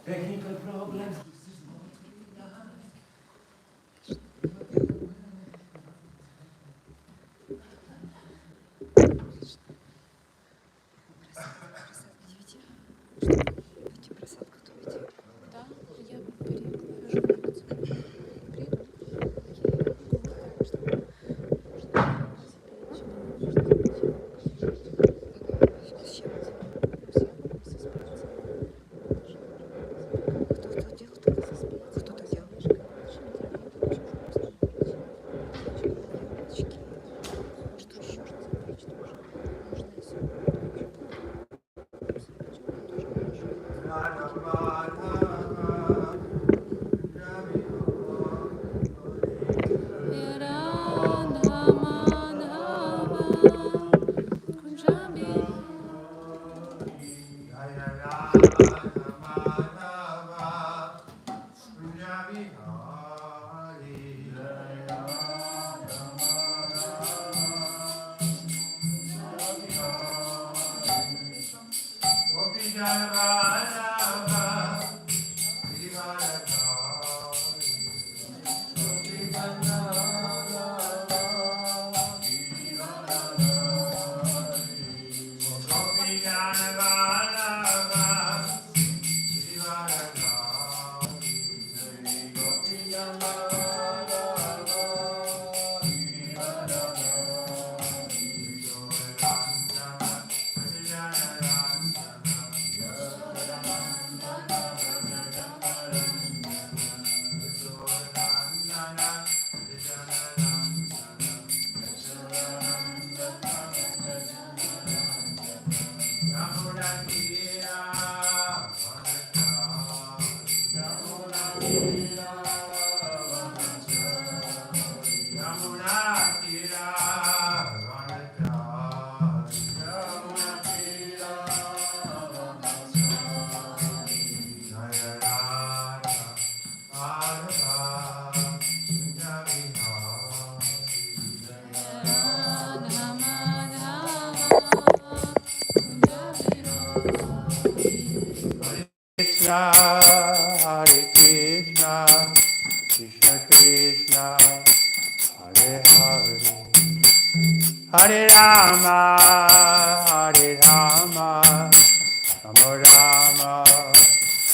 Technical problems. Hare Rama, Hare Rama, Rama Rama,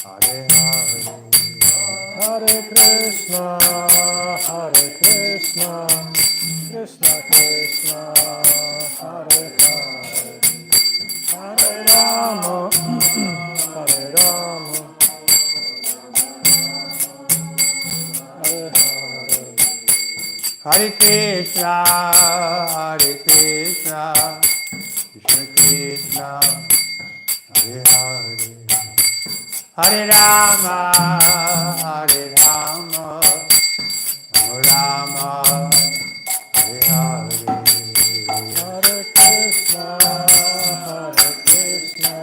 Hare Hare, Hare Krishna, Hare Krishna, Krishna Krishna, Hare Hare, Hare Rama, Hare Rama, Hare Hare, Hare Krishna, Hare Krishna, Krishna Krishna, Hare Hare, Hare Rama, Hare Rama, Rama Rama, Hare Hare, Hare Krishna, Hare Krishna,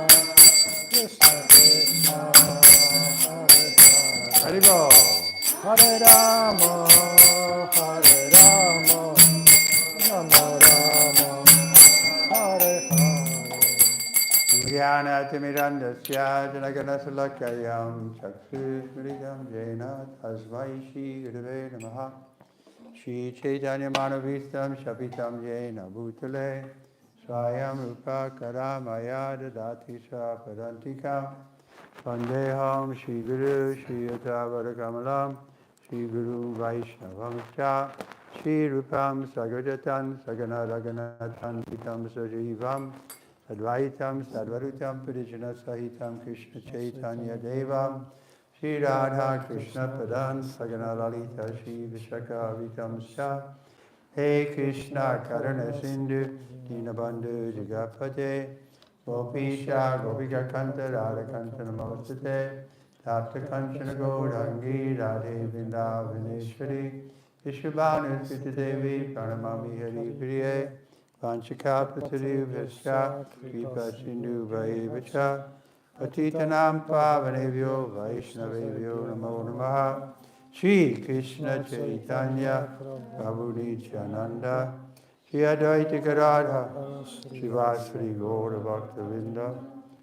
Krishna Krishna, Hare Hare. Hare Bol. Hare Rama, Hare Rama, Rama Rama, Hare Hare. Jnanaatimirandasya Janaganasalakyayam Chakshusmridam Jena Tasmai Shri Gurave Namaha Shri Chaitanya Manavistam Shapitam Jena Bhutale Swayam Rupa Karamaya Dadati Padantika Vandeham Shri Guru Shri Yatavara Kamalam Shri Guru Vaishnavam Cha Shri Rupam Sagadatan Sagana Raganatan Pitam Sajivam Advaitam Sadvarutam Pudijana Sahitam Krishna Chaitanya Devam Shri Radha Krishna Padan Sagana Lalita Shri Vishaka Vitam Sha He Krishna Karana Sindhu Dinabandhu Jagapate Gopisha Gopika Kanta Radha Kanta Namastate Tapta Kanchana Gaurangi Radhe Vrindavaneshwari Vishwabhanu Sita Devi Pranamami Hari Priye Vanchakapatari Kripa Sindhu Vaivaccha Patitanam Pavanebhyo Vaishnavebhyo Namo Namaha Shri Krishna Chaitanya Prabhu Nityananda Shri Advaita Radha Shivasri Gaura Bhaktavinda.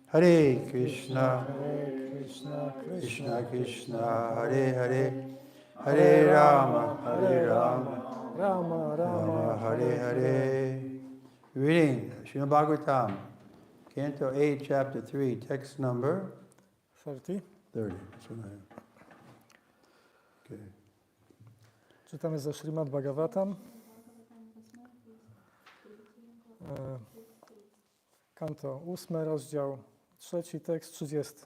Hare Krishna, Krishna Krishna, Hare Hare, Hare Rama, Rama Rama, Hare Hare. Reading Srimad Bhagavatam, Canto 8, Chapter 3, text number 30. 30. That's what I have. Okay. Czytamy ze Śrīmad Bhagavatam. Kanto 8, rozdział 3, tekst 30.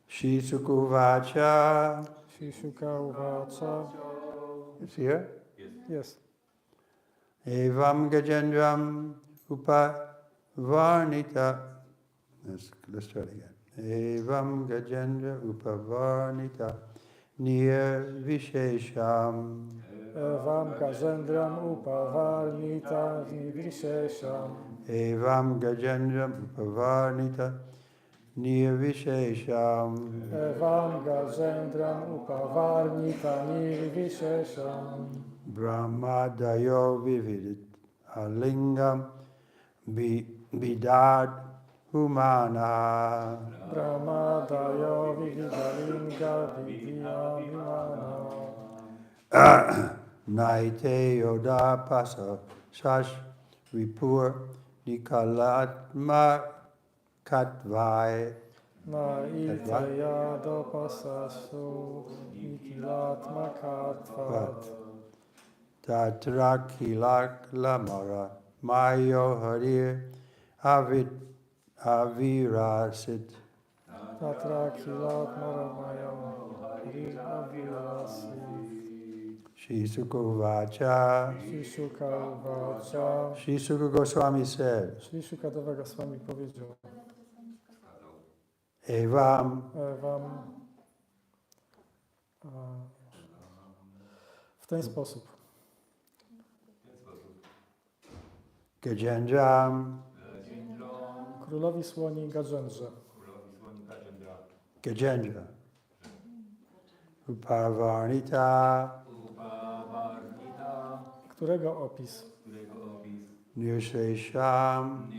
Shri Sukuvacha. Shri Shuka uvacha. It's here? Jest. Evam Gajendram Upavarnita. Let's try it again. Evam Gajendra Upavarnita Nirvishesham. Evam Gajendram upavarnita nirvishesham. Evam Gajendram Upavarnita Nirvishesham. Evam Gajendram upavarnita nirvishesham. Brahmadayo Vividit Alingam Vidad Humana. Brahmadayo vividalinga vidyamana. Naite Yoda Pasa Shash Vipur Nikalatma Katvai. Na iteya dopasasu ikilatma katvat. Tatra Kilak Lamara Mayo Harir Avirasit. Tatra kilat maramayam avirasi. Shri Sukuvacha. Shri Shuka uvacha. Shri Suka Goswami said, Shri Shukadeva Goswami powiedział: Evam w ten sposób. Gajendram Królowi słoni Gajendrze. Gajendra Upavarnita Którego opis Nirshesham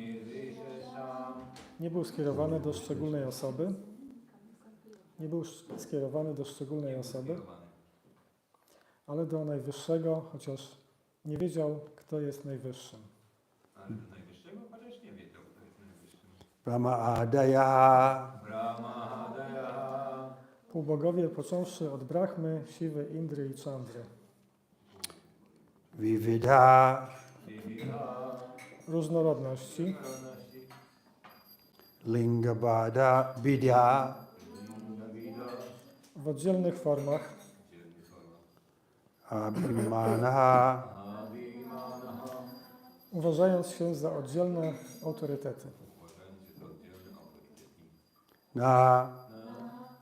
nie był skierowany do szczególnej osoby. Nie był skierowany do szczególnej osoby, ale do Najwyższego, chociaż nie wiedział, kto jest Najwyższym. Brahma Adaya Półbogowie, począwszy od Brahmy, Siwy, Indry i Chandry. Vividha Różnorodności, Lingabada Vidya w oddzielnych formach, Abhimanaha uważając się za oddzielne autorytety. Na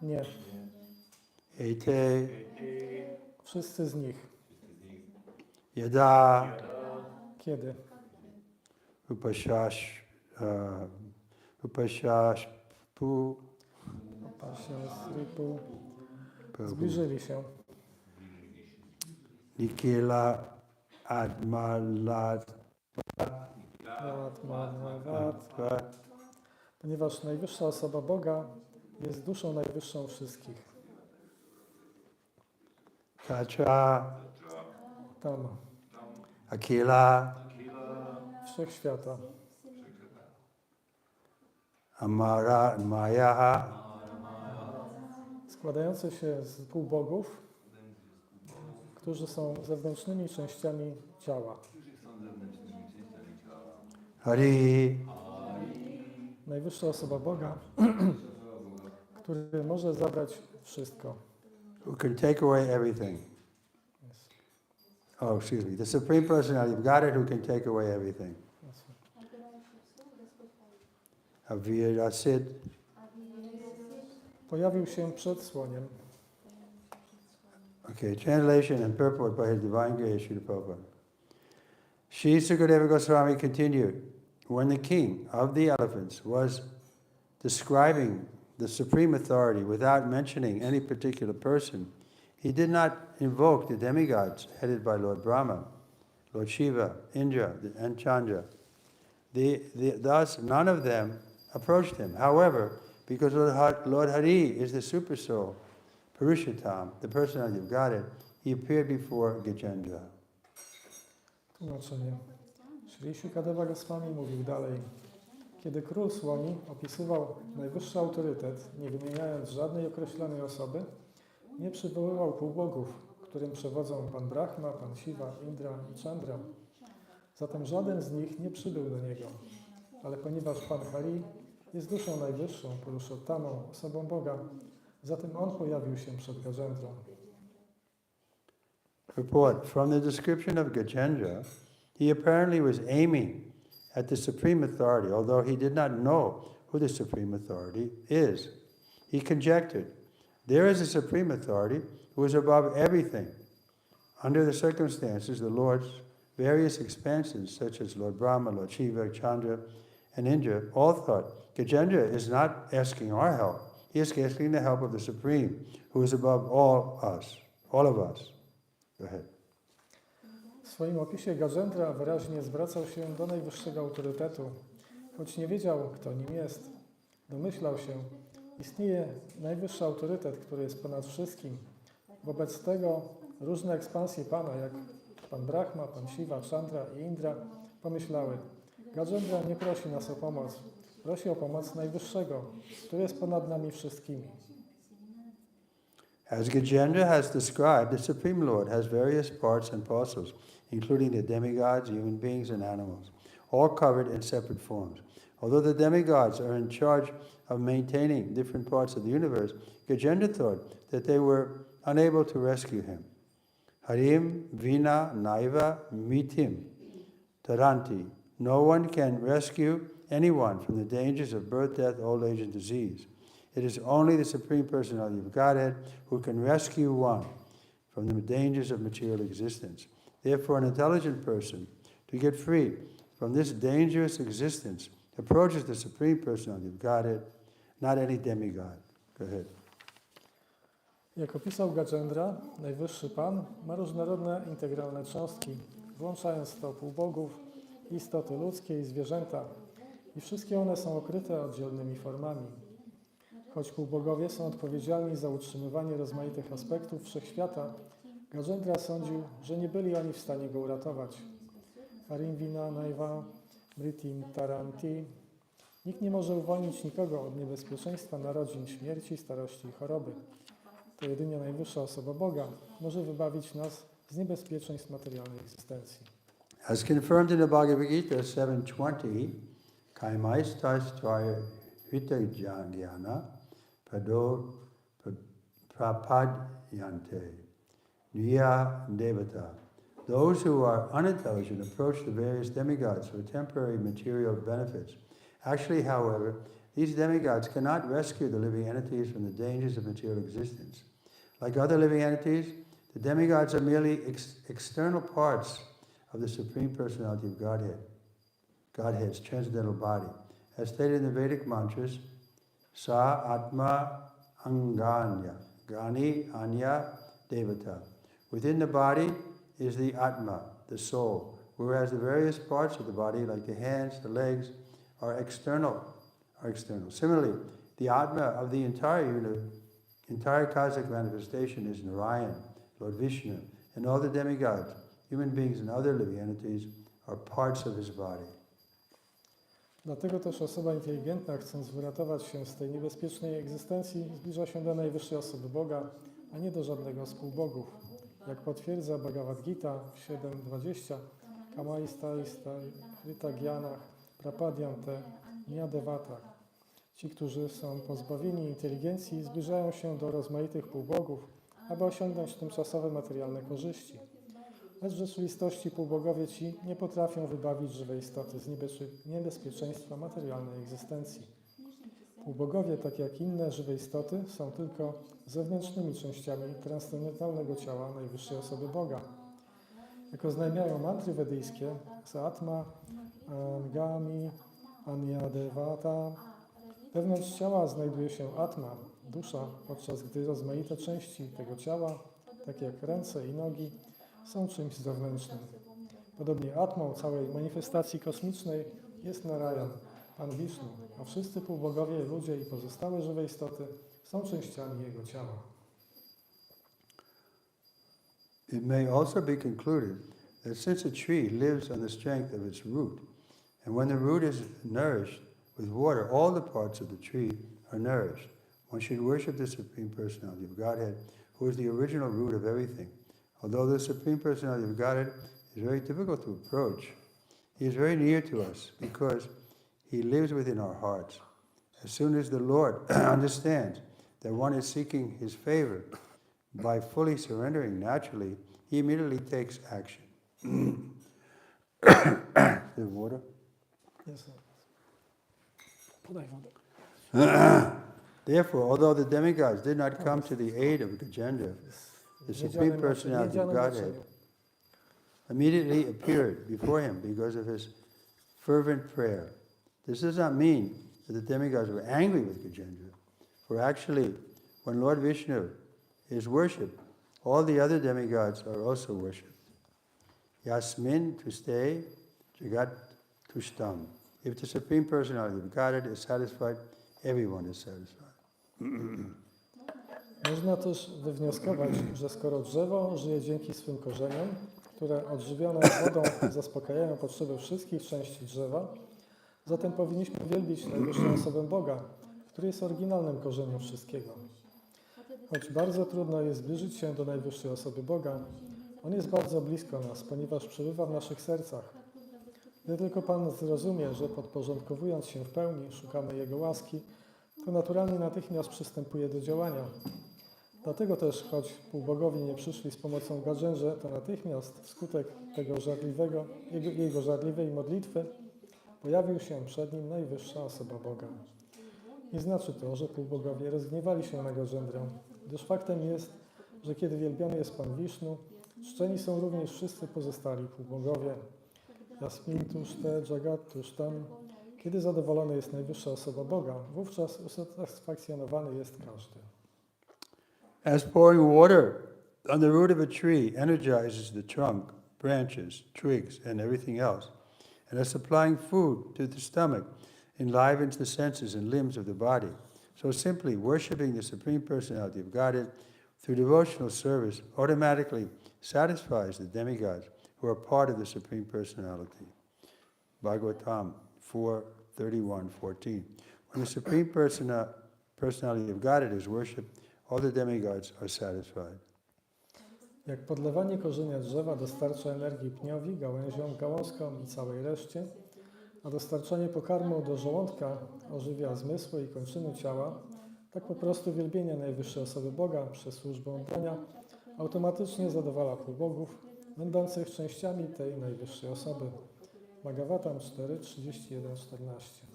Nie, Ete wszyscy z nich. Yada Kiedy? Upashashpu Pashyasripu zbliżyli się. Nikila Admalat Ponieważ najwyższa osoba Boga jest duszą najwyższą wszystkich. Tatra Tam, Akila wszechświata, Amara Mayaha składający się z półbogów, którzy są zewnętrznymi częściami ciała. Hari Najwyższa osoba Boga, który może zabrać wszystko. who can take away everything. Oh, excuse me. The Supreme Personality of Godhead who can take away everything. Avirasid Pojawił się przed słoniem. Okay, translation and purport by His Divine Grace, Srila Prabhupada. Shri Sukadeva Goswami continued, when the king of the elephants was describing the supreme authority without mentioning any particular person, he did not invoke the demigods headed by Lord Brahma, Lord Shiva, Indra, and Chandra. Thus, none of them approached him. However, because Lord Hari is the super soul, Purushottam, the personality of Godhead, he appeared before Gajendra. Tłumaczenie. Sri Shukadeva Goswami mówił dalej. Kiedy król słoni opisywał najwyższy autorytet, nie wymieniając żadnej określonej osoby, nie przywoływał półbogów, którym przewodzą pan Brahma, pan Shiva, Indra i Chandra. Zatem żaden z nich nie przybył do niego. Ale ponieważ pan Hari jest duszą najwyższą, Purushottamą, osobą Boga, zatem on pojawił się przed Gajendrą. Report. From the description of Gajendra, he apparently was aiming at the supreme authority, although he did not know who the supreme authority is. He conjectured, there is a supreme authority who is above everything. Under the circumstances, the Lord's various expansions, such as Lord Brahma, Lord Shiva, Chandra, and Indra, all thought, Gajendra is not asking our help. He is asking the help of the Supreme, who is above all of us. Go ahead. W swoim opisie Gajendra wyraźnie zwracał się do najwyższego autorytetu, choć nie wiedział, kto nim jest. Domyślał się, istnieje najwyższy autorytet, który jest ponad wszystkim. Wobec tego różne ekspansje Pana, jak pan Brahma, pan Shiva, Chandra i Indra, pomyślały, Gajendra nie prosi nas o pomoc, prosi o pomoc najwyższego, który jest ponad nami wszystkimi. As Gajendra has described, the Supreme Lord has various parts and parcels, including the demigods, human beings, and animals, all covered in separate forms. Although the demigods are in charge of maintaining different parts of the universe, Gajendra thought that they were unable to rescue him. Harim vina naiva mitim taranti. No one can rescue anyone from the dangers of birth, death, old age, and disease. It is only the Supreme Personality of Godhead who can rescue one from the dangers of material existence. Therefore, an intelligent person, to get free from this dangerous existence, approaches the Supreme Personality of Godhead, not any demigod. Go ahead. Jak opisał Gajendra, najwyższy Pan ma różnorodne integralne cząstki, włączając w to półbogów, istoty ludzkie i zwierzęta. I wszystkie one są okryte oddzielnymi formami. Choć półbogowie są odpowiedzialni za utrzymywanie rozmaitych aspektów wszechświata, Gajendra sądził, że nie byli oni w stanie go uratować. Harim vina naiva mritim taranti. Nikt nie może uwolnić nikogo od niebezpieczeństwa narodzin, śmierci, starości i choroby. To jedynie najwyższa osoba Boga może wybawić nas z niebezpieczeństw materialnej egzystencji. As confirmed in the Bhagavad Gita 7:20, Kaimaistastvaya hitajangyana pado prapadyante niya devata. Those who are unintelligent approach the various demigods for temporary material benefits. Actually, however, these demigods cannot rescue the living entities from the dangers of material existence. Like other living entities, the demigods are merely external parts of the Supreme Personality of Godhead's transcendental body. As stated in the Vedic mantras, Sa Atma Anganya, Gani Anya Devata. Within the body is the Atma, the soul, whereas the various parts of the body, like the hands, the legs, are external. Similarly, the Atma of the entire cosmic manifestation is Narayan, Lord Vishnu, and all the demigods, human beings and other living entities are parts of his body. Dlatego też osoba inteligentna, chcąc wyratować się z tej niebezpiecznej egzystencji, zbliża się do najwyższej osoby Boga, a nie do żadnego z półbogów. Jak potwierdza Bhagavad Gita 7.20, Kamaista Hrita Gyanach Prapadyante Nyadevatach. Ci, którzy są pozbawieni inteligencji, zbliżają się do rozmaitych półbogów, aby osiągnąć tymczasowe materialne korzyści. Lecz w rzeczywistości półbogowie ci nie potrafią wybawić żywej istoty z niebezpieczeństwa materialnej egzystencji. Półbogowie, tak jak inne żywe istoty, są tylko zewnętrznymi częściami transcendentalnego ciała najwyższej osoby Boga. Jak oznajmiają mantry wedyjskie, Saatma, Angami, Anyadevata, wewnątrz ciała znajduje się Atma, dusza, podczas gdy rozmaite części tego ciała, takie jak ręce i nogi, są czymś zewnętrznym. Podobnie Atmą całej manifestacji kosmicznej jest Narayan, Pan Wisznu, a wszyscy półbogowie, ludzie i pozostałe żywe istoty są częściami Jego ciała. It may also be concluded that since a tree lives on the strength of its root, and when the root is nourished with water, all the parts of the tree are nourished. One should worship the Supreme Personality of Godhead, who is the original root of everything. Although the Supreme Personality of Godhead is very difficult to approach, He is very near to us because He lives within our hearts. As soon as the Lord understands that one is seeking His favor by fully surrendering naturally, He immediately takes action. The water? Yes, sir. Podaj wodę. Therefore, although the demigods did not come to the aid of Gajendra, the Supreme Personality of Godhead immediately appeared before him because of his fervent prayer. This does not mean that the demigods were angry with Gajendra, for actually, when Lord Vishnu is worshipped, all the other demigods are also worshipped. Yasmin tuste jagat tushtam. If the Supreme Personality of Godhead is satisfied, everyone is satisfied. Można też wywnioskować, że skoro drzewo żyje dzięki swym korzeniom, które odżywione wodą zaspokajają potrzeby wszystkich części drzewa, zatem powinniśmy wielbić najwyższą osobę Boga, który jest oryginalnym korzeniem wszystkiego. Choć bardzo trudno jest zbliżyć się do najwyższej osoby Boga, On jest bardzo blisko nas, ponieważ przebywa w naszych sercach. Gdy tylko Pan zrozumie, że podporządkowując się w pełni szukamy Jego łaski, to naturalnie natychmiast przystępuje do działania. Dlatego też, choć półbogowie nie przyszli z pomocą Gajendrze, to natychmiast wskutek jego żarliwej modlitwy pojawił się przed nim najwyższa osoba Boga. Nie znaczy to, że półbogowie rozgniewali się na Gajendrę, gdyż faktem jest, że kiedy wielbiony jest Pan Wisznu, czczeni są również wszyscy pozostali półbogowie. Yasmin tushte jagat tushtam. Kiedy zadowolony jest najwyższa osoba Boga, wówczas usatysfakcjonowany jest każdy. As pouring water on the root of a tree energizes the trunk, branches, twigs, and everything else, and as supplying food to the stomach enlivens the senses and limbs of the body, so simply worshipping the Supreme Personality of Godhead through devotional service automatically satisfies the demigods who are part of the Supreme Personality. Bhagavatam 4:31-14. When the Supreme Personality of Godhead is worshipped, all the demigods are satisfied. Jak podlewanie korzenia drzewa dostarcza energii pniowi, gałęziom, gałązkom i całej reszcie, a dostarczanie pokarmu do żołądka ożywia zmysły i kończyny ciała, tak po prostu wielbienie najwyższej osoby Boga przez służbę oddania automatycznie zadowala półbogów, będących częściami tej najwyższej osoby. Bhagavatam 4:31-14.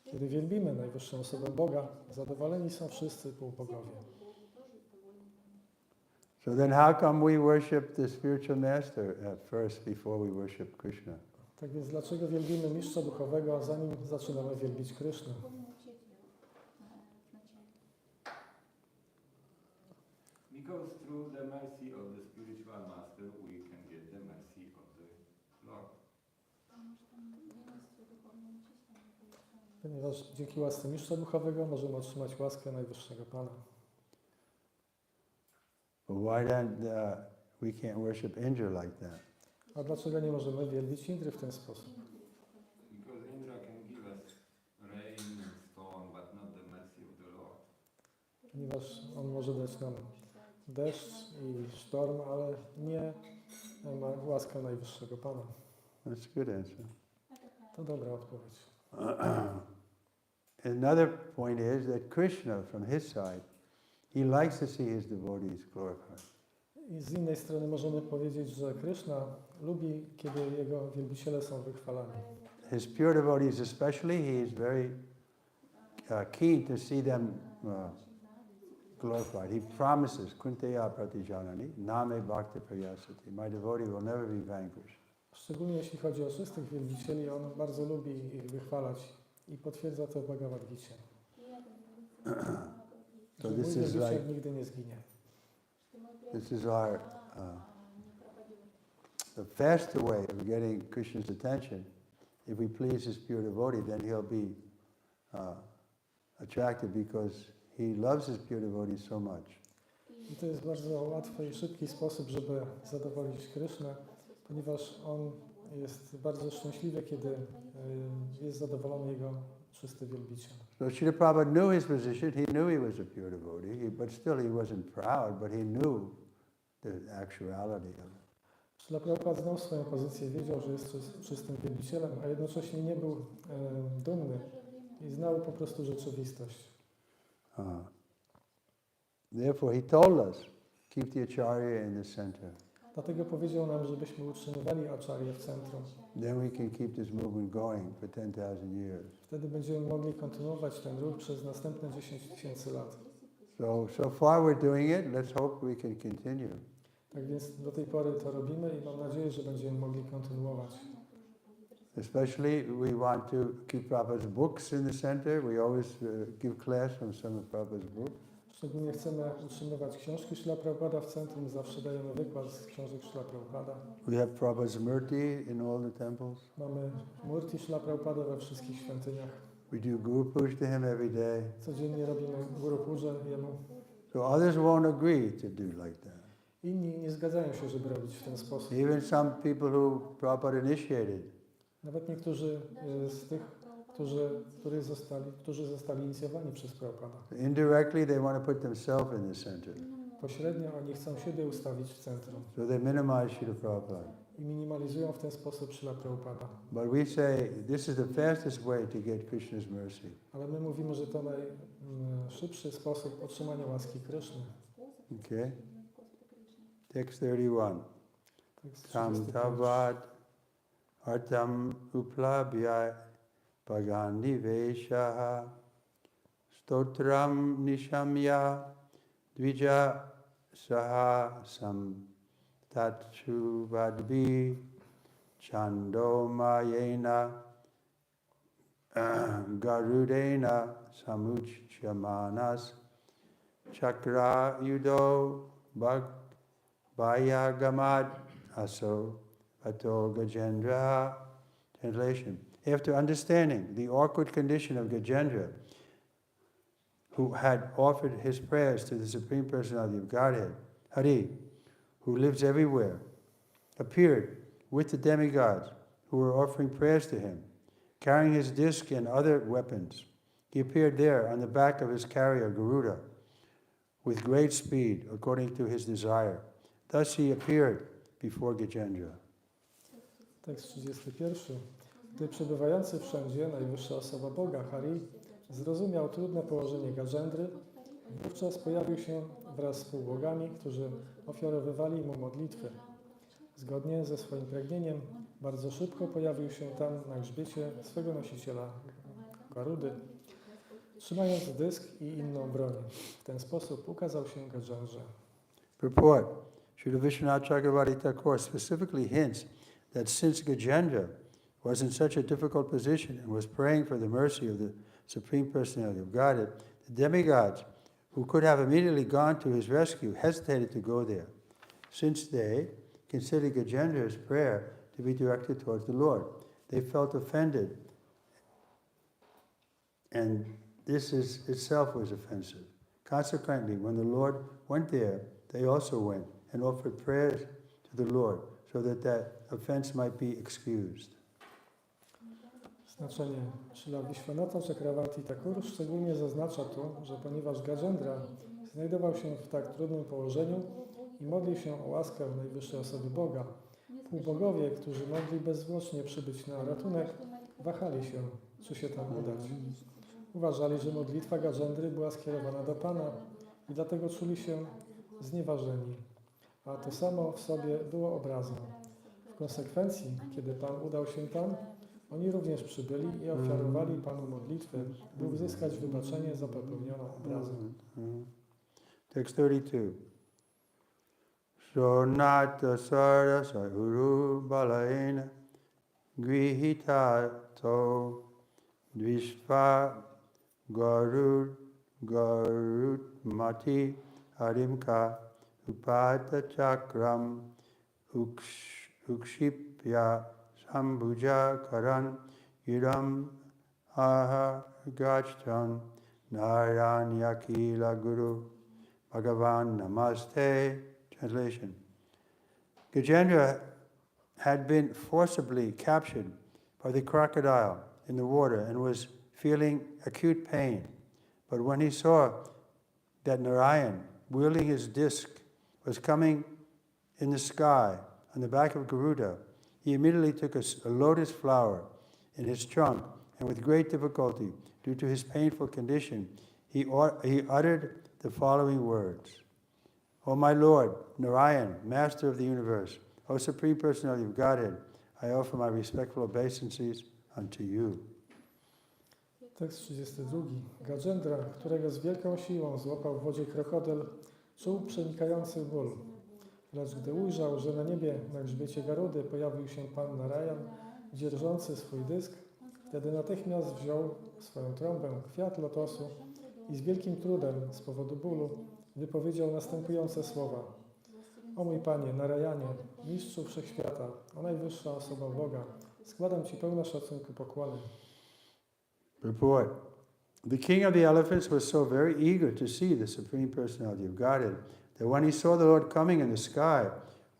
Kiedy wielbimy najwyższą osobę Boga, zadowoleni są wszyscy półbogowie. So then how come we worship the spiritual master at first before we worship Krishna? Tak więc dlaczego wielbimy mistrza duchowego, zanim zaczynamy wielbić Krysznę? Because through the mercy of the spiritual master we can get the mercy of the Lord. Ponieważ dzięki łasce mistrza duchowego możemy otrzymać łaskę najwyższego Pana. But why then we can't worship Indra like that? A dlaczego nie możemy wielbić Indry w ten sposób? Because Indra can give us rain and storm, but not the mercy of the Lord. Ponieważ on może dać nam deszcz i sztorm, ale nie ma łaskę najwyższego Pana. That's a good answer. To dobra odpowiedź. Another point is that Krishna, from his side, he likes to see his devotees glorified. I z innej strony możemy powiedzieć, że Kryszna lubi, kiedy jego wielbiciele są wychwalani. His pure devotees especially, he is very keen to see them glorified. He promises, Kunteya Pratijanani, Name Bhakti Prayasati. My devotee will never be vanquished. Szczególnie jeśli chodzi o czystych wielbicieli, on bardzo lubi ich wychwalać i potwierdza to w Bhagavad Gicie. So Że this mój is wielbiciel like nigdy nie zginie. this is our the faster way of getting Krishna's attention, if we please his pure devotee, then he'll be attracted because he loves his pure devotee so much. I to jest bardzo łatwy i szybki sposób, żeby zadowolić Krysznę, ponieważ on jest bardzo szczęśliwy, kiedy jest zadowolony jego czysty wielbiciel. So Srila Prabhupada knew his position, he knew he was a pure devotee, but still he wasn't proud, but he knew the actuality of it. Srila Prabhupada znał swoją pozycję, wiedział, że jest czystym wielbicielem, a jednocześnie nie był dumny i znał po prostu rzeczywistość. Therefore he told us, keep the acharya in the center. Dlatego powiedział nam, żebyśmy utrzymywali aczarię w centrum. Then we can keep this movement going for 10,000 years. Wtedy będziemy mogli kontynuować ten ruch przez następne 10 000 lat. So far we're doing it, let's hope we can continue. Tak więc do tej pory to robimy i mam nadzieję, że będziemy mogli kontynuować. Especially we want to keep Prabhupada's books in the center. We always give class from some of Prabhupada's books. Szczególnie chcemy utrzymywać książki Srila Prabhupada w centrum, zawsze dajemy wykład z książek Srila Prabhupada. We have Prabhupada's murti in all the temples. Mamy murti Srila Prabhupada we wszystkich świątyniach. We do Guru Puja to him every day. Codziennie robimy Guru Puję jemu. So others won't agree to do like that. Inni nie zgadzają się, żeby robić w ten sposób. Even some people who Prabhupada initiated. Nawet niektórzy z tych, którzy zostali inicjowani przez Prabhupada. Indirectly they want to put themselves in the center. Pośrednio oni chcą siebie ustawić w centrum. So they minimize Srila Prabhupada. I minimalizują w ten sposób Srila Prabhupada. But we say this is the fastest way to get Krishna's mercy. Ale my mówimy, że to najszybszy sposób otrzymania łaski Kryszny. Okay? Text 31. Tekst Tam 31. tavad artam uplabhya pagani veshaha stotram nishamya dvija saha sam tatchuvadvi chandomayena garudena samuchyamanas chakra yudo bhayagamad aso ato gajendra. Translation. After understanding the awkward condition of Gajendra, who had offered his prayers to the Supreme Personality of Godhead, Hari, who lives everywhere, appeared with the demigods who were offering prayers to him, carrying his disc and other weapons. He appeared there on the back of his carrier, Garuda, with great speed, according to his desire. Thus he appeared before Gajendra. Tekst 31. Gdy przebywający wszędzie najwyższa osoba Boga, Hari, zrozumiał trudne położenie Gajendry, wówczas pojawił się wraz z półbogami, którzy ofiarowywali mu modlitwy. Zgodnie ze swoim pragnieniem, bardzo szybko pojawił się tam na grzbiecie swego nosiciela Garudy, trzymając dysk i inną broń. W ten sposób ukazał się Gajendrze. Purport. Srila Vishwanath Chakravarti Thakur specifically hints that since Gajendra was in such a difficult position and was praying for the mercy of the Supreme Personality of Godhead, the demigods, who could have immediately gone to his rescue, hesitated to go there, since they considered Gajendra's prayer to be directed towards the Lord. They felt offended, and this itself was offensive. Consequently, when the Lord went there, they also went and offered prayers to the Lord, so that offense might be excused. Znaczenie. Srila Vishwanatha Chakravarti Thakur szczególnie zaznacza tu, że ponieważ Gajendra znajdował się w tak trudnym położeniu i modlił się o łaskę najwyższej osoby Boga, półbogowie, którzy mogli bezzwłocznie przybyć na ratunek, wahali się, czy się tam udać. Uważali, że modlitwa Gajendry była skierowana do Pana i dlatego czuli się znieważeni, a to samo w sobie było obrazą. W konsekwencji, kiedy Pan udał się tam, oni również przybyli i ofiarowali Panu modlitwę, by uzyskać wybaczenie za popełnioną obrazę. Text 32. Shonata sarasa uru balaena grihita to dvishva garut mati harimka upata chakram ukshipya sambuja karan idam aha gachtan naranyakila guru Bhagavan namaste. Translation. Gajendra had been forcibly captured by the crocodile in the water and was feeling acute pain. But when he saw that Narayan, wielding his disc, was coming in the sky on the back of Garuda, he immediately took a lotus flower in his trunk, and with great difficulty, due to his painful condition, he uttered the following words. O my Lord, Narayan, Master of the universe, O Supreme Personality of Godhead, I offer my respectful obeisances unto you. Tekst 32. Gajendra, którego z wielką siłą złapał w wodzie krokodyl, czuł przenikający ból. Lecz gdy ujrzał, że na niebie, na grzbiecie Garudy pojawił się Pan Narayan, dzierżący swój dysk, wtedy natychmiast wziął swoją trąbę, kwiat lotosu i z wielkim trudem, z powodu bólu, wypowiedział następujące słowa. O mój Panie, Narayanie, Mistrzu Wszechświata, o najwyższa osoba Boga, składam Ci pełne szacunku pokłony. Report. The king of the elephants was so very eager to see the Supreme Personality of Godhead that when he saw the Lord coming in the sky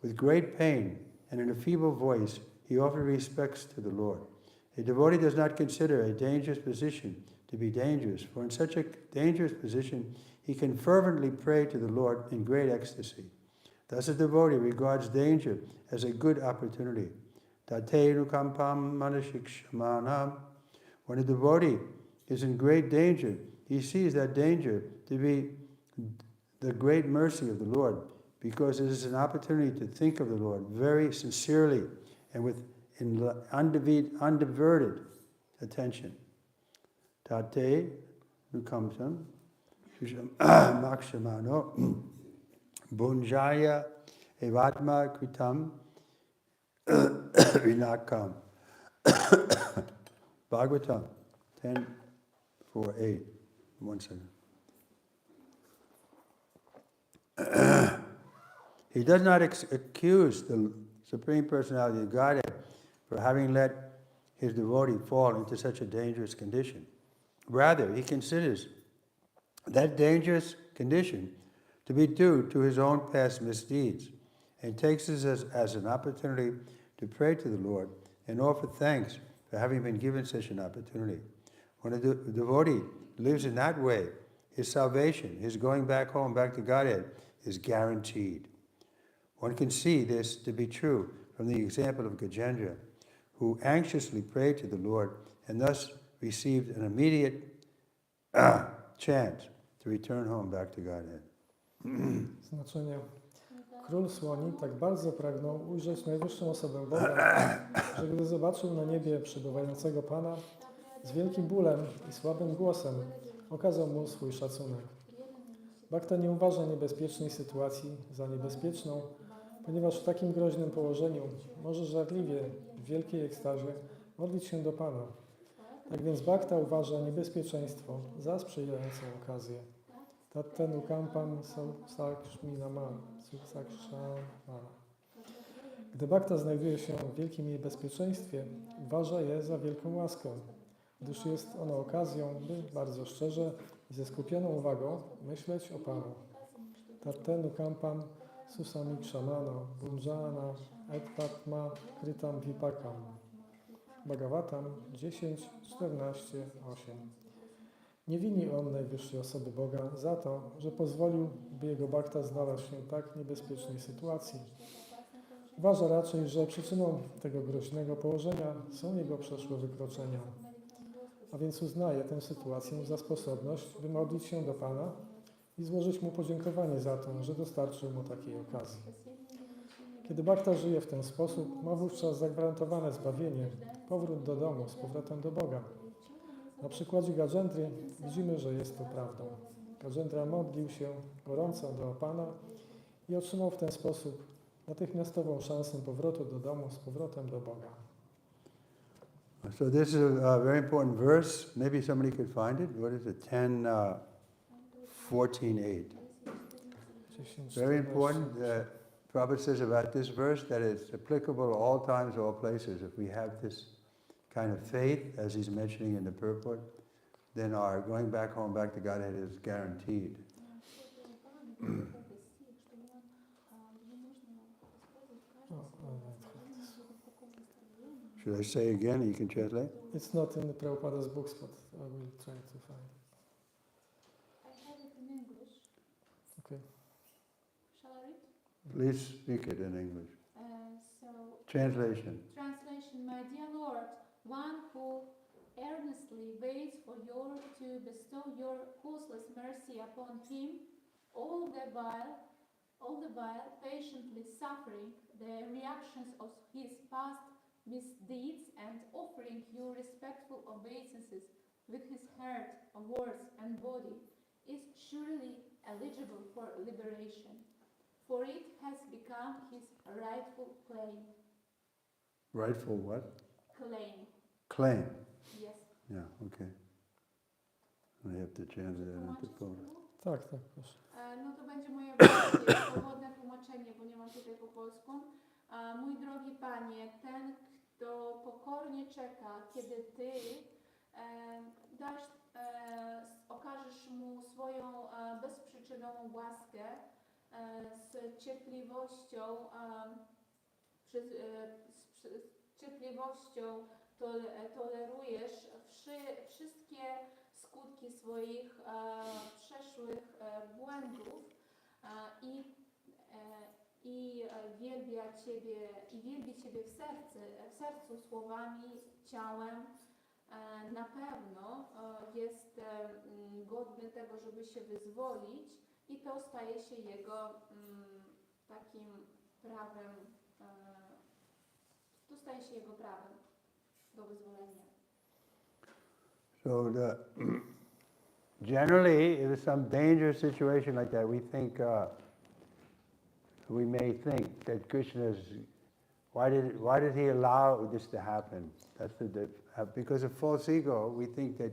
with great pain and in a feeble voice, he offered respects to the Lord. A devotee does not consider a dangerous position to be dangerous, for in such a dangerous position, he can fervently pray to the Lord in great ecstasy. Thus a devotee regards danger as a good opportunity. Tate nukampam manashikshamanam. When a devotee is in great danger, he sees that danger to be the great mercy of the Lord, because it is an opportunity to think of the Lord very sincerely and with undiverted attention. Tate nukampam makshamano bunjaya evatma kritam vinakam. Bhagavatam 10:4-8. 1 second. He does not accuse the Supreme Personality of Godhead for having let his devotee fall into such a dangerous condition. Rather, he considers that dangerous condition to be due to his own past misdeeds, and takes this as an opportunity to pray to the Lord and offer thanks for having been given such an opportunity. When a devotee lives in that way, his salvation, his going back home, back to Godhead, is guaranteed. One can see this to be true from the example of Gajendra, who anxiously prayed to the Lord and thus received an immediate chance to return home back to Godhead. Znaczenie. Król Słoni tak bardzo pragnął ujrzeć najwyższą osobę Boga, że gdy zobaczył na niebie przebywającego Pana, z wielkim bólem i słabym głosem okazał mu swój szacunek. Bhakta nie uważa niebezpiecznej sytuacji za niebezpieczną, ponieważ w takim groźnym położeniu może żarliwie, w wielkiej ekstazie modlić się do Pana. Tak więc Bhakta uważa niebezpieczeństwo za sprzyjającą okazję. Tattenu kampam sakshminama suksakshama. Gdy Bhakta znajduje się w wielkim niebezpieczeństwie, uważa je za wielką łaskę, gdyż jest ono okazją, by bardzo szczerze i ze skupioną uwagą myśleć o Panu. Tattenu kampam susamikshamano bunjana etpatma kritam vipakam. Bhagavatam 10:14-8. Nie wini on najwyższej osoby Boga za to, że pozwolił, by jego bhakta znalazł się w tak niebezpiecznej sytuacji. Uważa raczej, że przyczyną tego groźnego położenia są jego przeszłe wykroczenia. A więc uznaje tę sytuację za sposobność, by modlić się do Pana i złożyć Mu podziękowanie za to, że dostarczył Mu takiej okazji. Kiedy bhakta żyje w ten sposób, ma wówczas zagwarantowane zbawienie, powrót do domu, z powrotem do Boga. Na przykładzie Gajendry widzimy, że jest to prawdą. Gajendra modlił się gorąco do Pana i otrzymał w ten sposób natychmiastową szansę powrotu do domu, z powrotem do Boga. So this is a very important verse. Maybe somebody could find it. What is it? 10:14-8. Very important Prabhupada says about this verse that it's applicable all times, all places. If we have this kind of faith, as he's mentioning in the purport, then our going back home, back to Godhead is guaranteed. Should I say again? You can translate. It's not in the Prabhupada's books, but I will try to find it. I have it in English. Okay. Shall I read? Please speak it in English. So, Translation. translation, my dear Lord, one who earnestly waits for you to bestow your causeless mercy upon him, all the while patiently suffering the reactions of his past misdeeds and offering you respectful obeisances with his heart, words, and body, is surely eligible for liberation, for it has become his rightful claim. Rightful what? Claim, Claim. yes. Yeah, okay. I have to translate it into Polish. Tak, proszę. No to będzie moje polskie, swobodne tłumaczenie, bo nie mam tutaj po polsku. Mój drogi Panie, ten, kto pokornie czeka, kiedy Ty okażesz mu swoją bezprzyczynową łaskę, z cierpliwością, tolerujesz wszystkie skutki swoich przeszłych błędów i wielbi Ciebie w sercu słowami, ciałem, na pewno jest godny tego, żeby się wyzwolić i to staje się jego takim prawem, to staje się jego prawem do wyzwolenia. So generally, if it's some dangerous situation like that, we may think that Krishna's, why did he allow this to happen? Because of false ego, we think that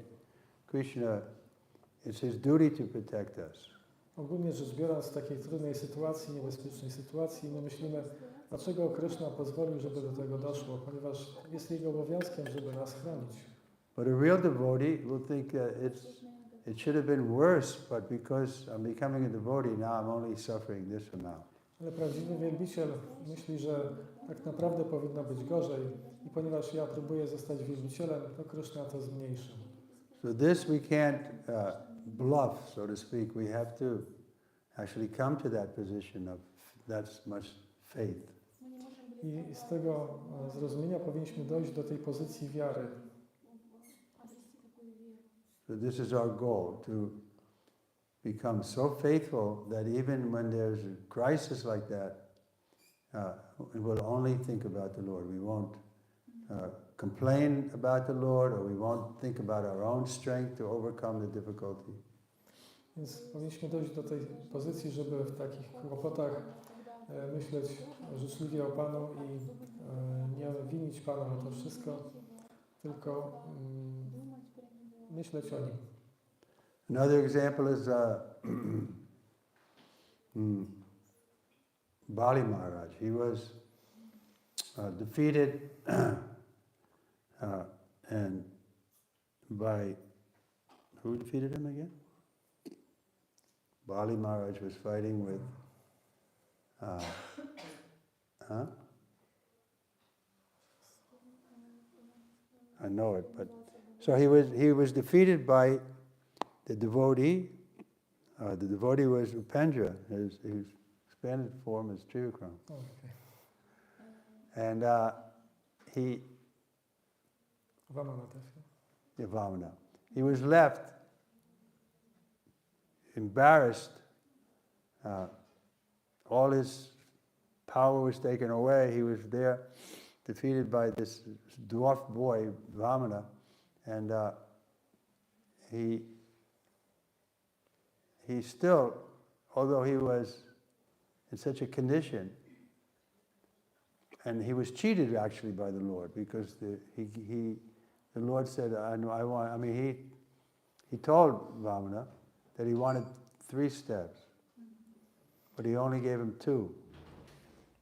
Krishna, it's his duty to protect us. Ogólnie rzecz biorąc, w takiej trudnej sytuacji, niebezpiecznej sytuacji, my myślimy, dlaczego Krishna pozwolił, żeby do tego doszło, ponieważ jest jego obowiązkiem, żeby nas chronić. But a real devotee will think that it should have been worse, but because I'm becoming a devotee, now I'm only suffering this amount. Ale prawdziwy wielbiciel myśli, że tak naprawdę powinno być gorzej i ponieważ ja próbuję zostać wielbicielem, to Krishna to zmniejszy. So this we can't bluff, so to speak. We have to actually come to that position of that much faith. I z tego zrozumienia powinniśmy dojść do tej pozycji wiary. So this is our goal, to become so faithful that even when there's a crisis like that, we'll only think about the Lord. We won't complain about the Lord, or we won't think about our own strength to overcome the difficulty. Więc powinniśmy dojść do tej pozycji, żeby w takich kłopotach myśleć życzliwie o Panu i nie winić Pana za to wszystko, tylko myśleć o Nim. Another example is Bali Maharaj. He was defeated and by, who defeated him again? Bali Maharaj was fighting with, I know it, but so he was defeated by the devotee. The devotee was Upendra. His expanded form is Trivikram. Oh, okay. And Vamana też. yeah, Vamana. He was left embarrassed. All his power was taken away. He was there, defeated by this dwarf boy, Vamana, and he still, although he was in such a condition, and he was cheated actually by the Lord, because the Lord said, he told Vamana that he wanted 3 steps, but he only gave him 2.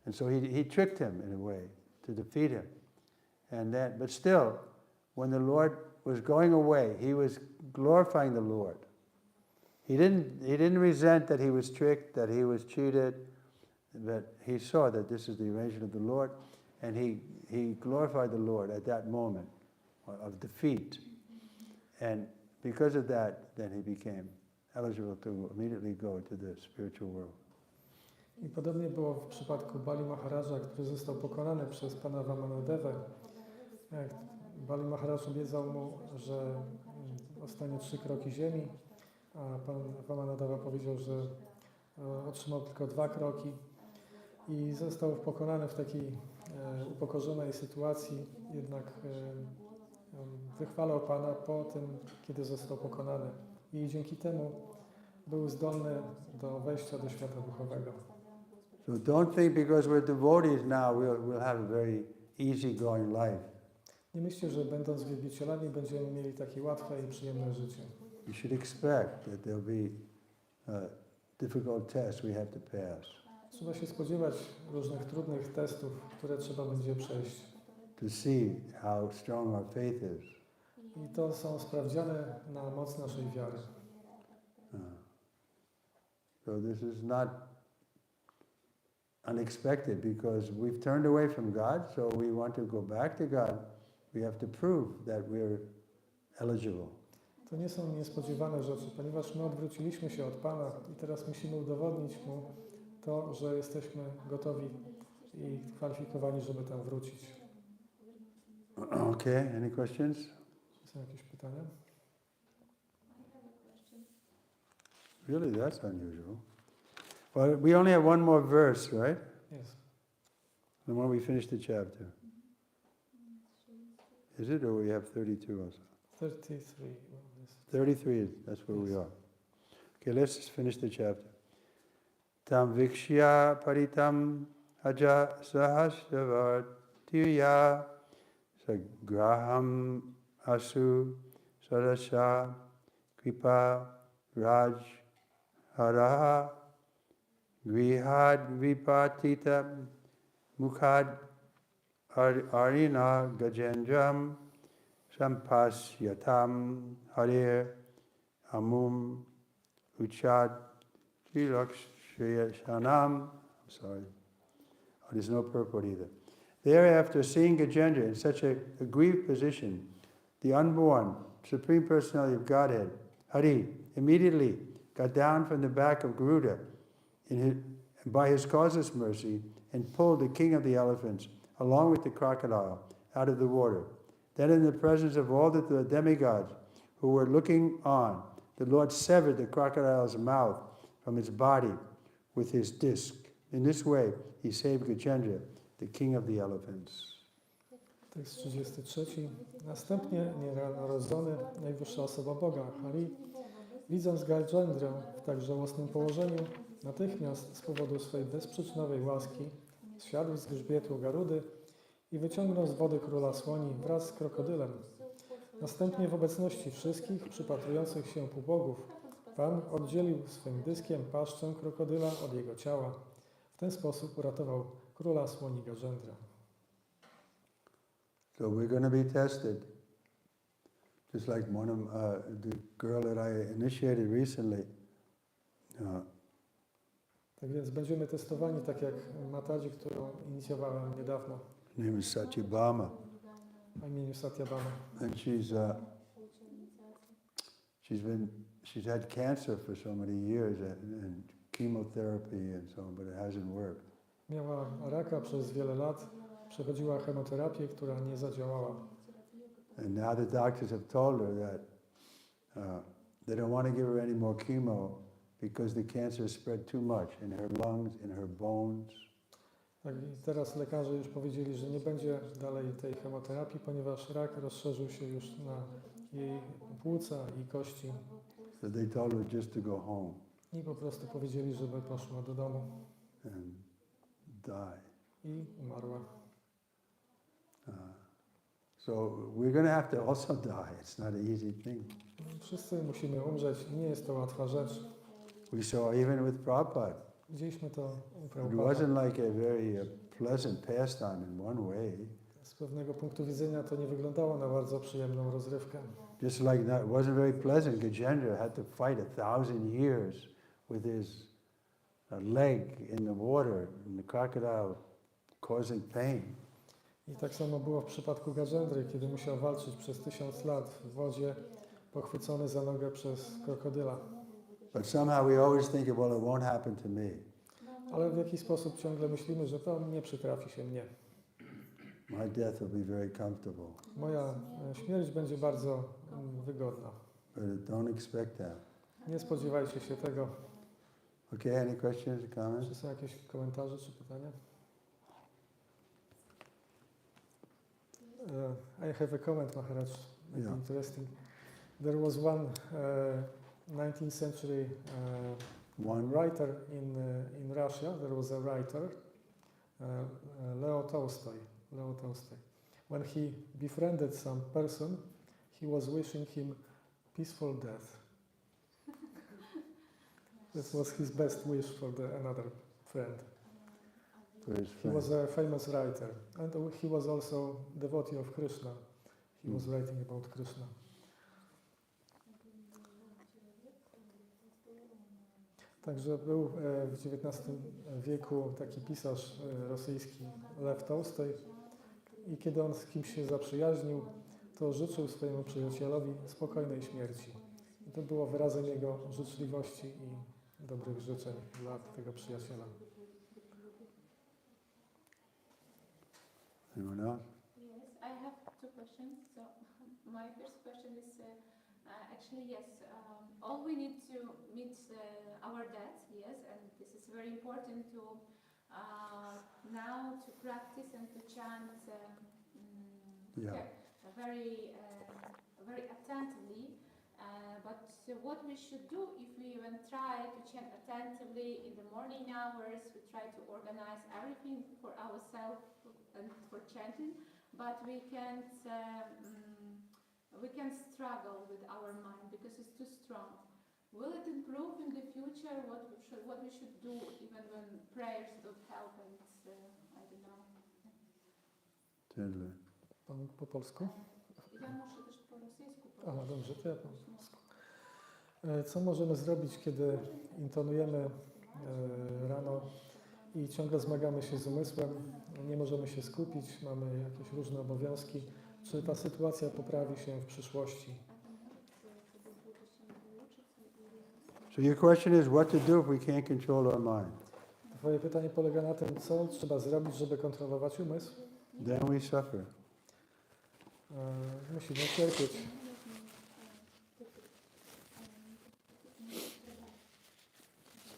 And so he tricked him in a way to defeat him. And then, but still, when the Lord was going away, he was glorifying the Lord. He didn't resent that he was tricked, that he was cheated, but he saw that this is the arrangement of the Lord, and he glorified the Lord at that moment of defeat. And because of that, then he became eligible to immediately go to the spiritual world. I podobnie było w przypadku Bali Maharaja, który został pokonany przez pana Vamanadevę. Jak Bali Maharaj obiecał mu, że ostanie 3 kroki ziemi, a pan Vamanadeva powiedział, że otrzymał tylko 2 kroki i został pokonany w takiej upokorzonej sytuacji, jednak wychwalał Pana po tym, kiedy został pokonany i dzięki temu był zdolny do wejścia do świata duchowego. So don't think because we're devotees now we'll have a very easy going life. Nie myślcie, że będąc wielbicielami będziemy mieli takie łatwe i przyjemne życie. You should expect that there'll be difficult tests we have to pass. Trzeba się spodziewać różnych trudnych testów, które trzeba będzie przejść. To see how strong our faith is. I to są sprawdziane na moc naszej wiary. So this is not unexpected because we've turned away from God, so we want to go back to God. We have to prove that we're eligible. To nie są niespodziewane rzeczy, ponieważ my odwróciliśmy się od Pana i teraz musimy udowodnić Mu to, że jesteśmy gotowi i kwalifikowani, żeby tam wrócić. Okay, any questions? Są jakieś pytania? Really, that's unusual. Well, we only have one more verse, right? Jest. The one we finish the chapter. Is it, or we have 32 also? 33. well, yes. 33, that's where we are. Okay, let's just finish the chapter. Tam vikshya paritam aja sahasravartiya sagraham asu sadasha kripa raj haraha grihad vipatita mukhad arina gajendram sampasyatam harir amum uchad trilakshayanam. I'm sorry. Oh, there's no purport either. Thereafter, seeing Gajendra in such a grieved position, the unborn Supreme Personality of Godhead, Hari, immediately got down from the back of Garuda by his causeless mercy and pulled the king of the elephants, along with the crocodile, out of the water. Then in the presence of all the demigods who were looking on, the Lord severed the crocodile's mouth from its body with his disc. In this way, he saved Gajendra, the king of the elephants. Tekst 33. Następnie nienarodzony, najwyższa osoba Boga, Hari, widząc Gajendrę w tak żałosnym położeniu, natychmiast z powodu swojej bezprzyczynowej łaski zsiadł z grzbietu Garudy i wyciągnął z wody króla słoni wraz z krokodylem. Następnie w obecności wszystkich przypatrujących się półbogów Pan oddzielił swoim dyskiem paszczę krokodyla od jego ciała. W ten sposób uratował króla słoni Gajendra. So we're going to be tested. Just like one of the girl that I initiated recently. Tak więc będziemy testowani, tak jak Mataji, którą inicjowałem niedawno, Her name is Satyabhama. o imieniu Satyabhama. And she's had cancer for so many years and chemotherapy and so on, but it hasn't worked. Miała raka przez wiele lat, przechodziła chemoterapię, która nie zadziałała. And now the doctors have told her that they don't want to give her any more chemo because the cancer spread too much in her lungs, in her bones. Tak, i teraz lekarze już powiedzieli, że nie będzie dalej tej chemoterapii, ponieważ rak rozszerzył się już na jej płuca i kości. So they told her just to go home I po prostu powiedzieli, żeby poszła do domu and die. i umarła. So we're going to have to also die. It's not an easy thing. Wszyscy musimy umrzeć, nie jest to łatwa rzecz. We saw even with Prabhupada, Widzieliśmy to u It Prabhupada. wasn't like a very pleasant pastime in one way. Z pewnego punktu widzenia to nie wyglądało na bardzo przyjemną rozrywkę. Just like that, it wasn't very pleasant. Gajendra had to fight 1,000 years with his leg in the water and the crocodile causing pain. I tak samo było w przypadku Gajendry, kiedy musiał walczyć przez 1000 lat w wodzie, pochwycony za nogę przez krokodyla. But somehow we always think, well, it won't happen to me. Ale w jakiś sposób ciągle myślimy, że to nie przytrafi się mnie. My death will be very comfortable. Moja śmierć będzie bardzo wygodna. But don't expect that. Nie spodziewajcie się tego. Okay, any questions or comments? Czy są jakieś komentarze czy pytania? I have a comment, Maharaj. Yeah. Interesting. There was one 19th century One. writer in Russia. There was a writer, Leo Tolstoy. When he befriended some person, he was wishing him peaceful death. This was his best wish for another friend. For his He friend. was a famous writer, and he was also devotee of Krishna. He was writing about Krishna. Także był w XIX wieku taki pisarz rosyjski Lew Tolstoj i kiedy on z kimś się zaprzyjaźnił, to życzył swojemu przyjacielowi spokojnej śmierci. I to było wyrazem jego życzliwości i dobrych życzeń dla tego przyjaciela. Anyone else? Yes, I have two questions. So my first question is actually yes, all we need to meet our death, yes, and this is very important to now to practice and to chant Yeah. very attentively. But what we should do if we even try to chant attentively in the morning hours, we try to organize everything for ourselves and for chanting, but we can struggle with our mind because it's too strong. Will it improve in the future? What we should do even when prayers don't help and I don't know. Totally. Pan po polsku? Ja muszę też po rosyjsku Aha, powiedzieć. dobrze, to ja po polsku. Co możemy zrobić, kiedy intonujemy rano i ciągle zmagamy się z umysłem, nie możemy się skupić, mamy jakieś różne obowiązki? Czy ta sytuacja poprawi się w przyszłości? So your question is what to do if we can't control our mind? Twoje pytanie polega na tym, co trzeba zrobić, żeby kontrolować umysł? Then we suffer. Musimy cierpieć.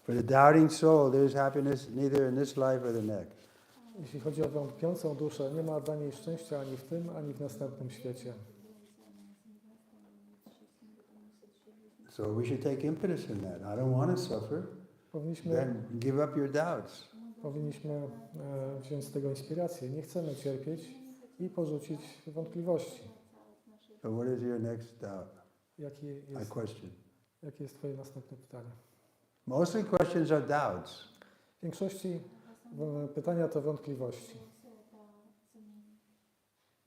For the doubting soul, there's happiness neither in this life or the next. Jeśli chodzi o wątpiącą duszę, nie ma dla niej szczęścia ani w tym, ani w następnym świecie. So we should take impetus in that. I don't want to suffer. Powinniśmy Then give up your doubts. wziąć z tego inspirację. Nie chcemy cierpieć i porzucić wątpliwości. So what is your next doubt? Question. Jakie jest Twoje następne pytanie? Mostly questions are doubts. W większości pytania to wątpliwości.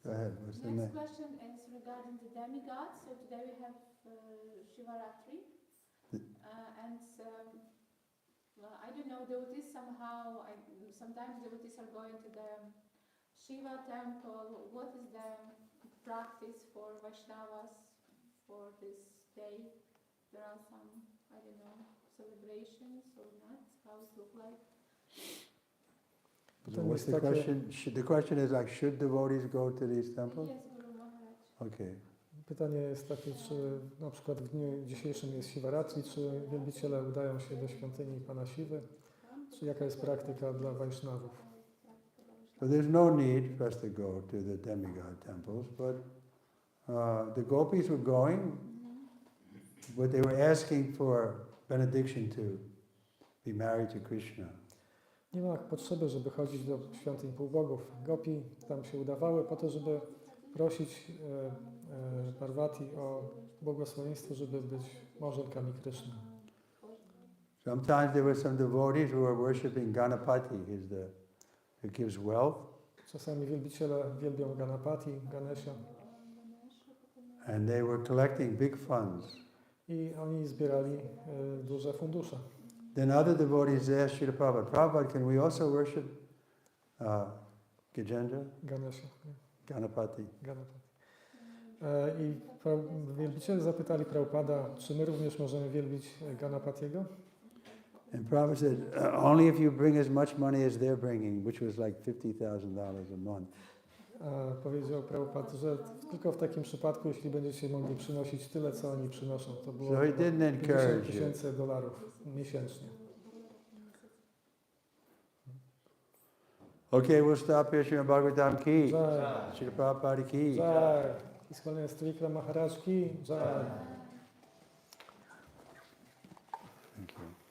Go ahead. What's the Next next? question is regarding the demigods. So today we have Shivaratri, and I don't know, devotees somehow. Sometimes devotees are going to the Shiva temple. What is the practice for Vaishnavas for this day? There are some, I don't know, celebrations or not. How it look like? So what's the question? The question is like, should devotees go to these temples? Yes, Guru Maharaj. Okay. Pytanie jest takie, czy na przykład w dniu dzisiejszym jest Shivaratri, czy wielbiciele udają się do świątyni Pana Siwy, czy jaka jest praktyka dla Vaishnavów? So there's no need for us to go to the demigod temples, but the gopis were going, but they were asking for benediction to be married to Krishna. Nie ma potrzeby, żeby chodzić do świątyń półbogów. Gopi tam się udawały po to, żeby prosić Parvati o błogosławieństwo, żeby być małżonkami Kryszny. Sometimes there were some devotees who were worshipping Ganapati, who gives wealth, Czasami wielbiciele wielbią Ganapati, Ganesha and they were collecting big funds. i oni zbierali duże fundusze. Then other devotees asked Srila Prabhupada, Prabhupada, can we also worship Gajendra? Ganesha, nie? Ganapati. Ganapati. I wielbiciele zapytali Prabhupada, czy my również możemy wielbić Ganapatiego? And Prabhupada said, only if you bring as much money as they're bringing, which was like $50,000 a month. Powiedział Prabhupada, że tylko w takim przypadku, jeśli będziecie mogli przynosić tyle, co oni przynoszą. To było So he didn't encourage you. $50,000 miesięcznie. Okay, we'll stop here. Srimad Bhagavatam ki. Jai. Srila Prabhupada ki. Jai. Iskone Strikla Maharaj ki. Jai. Thank you.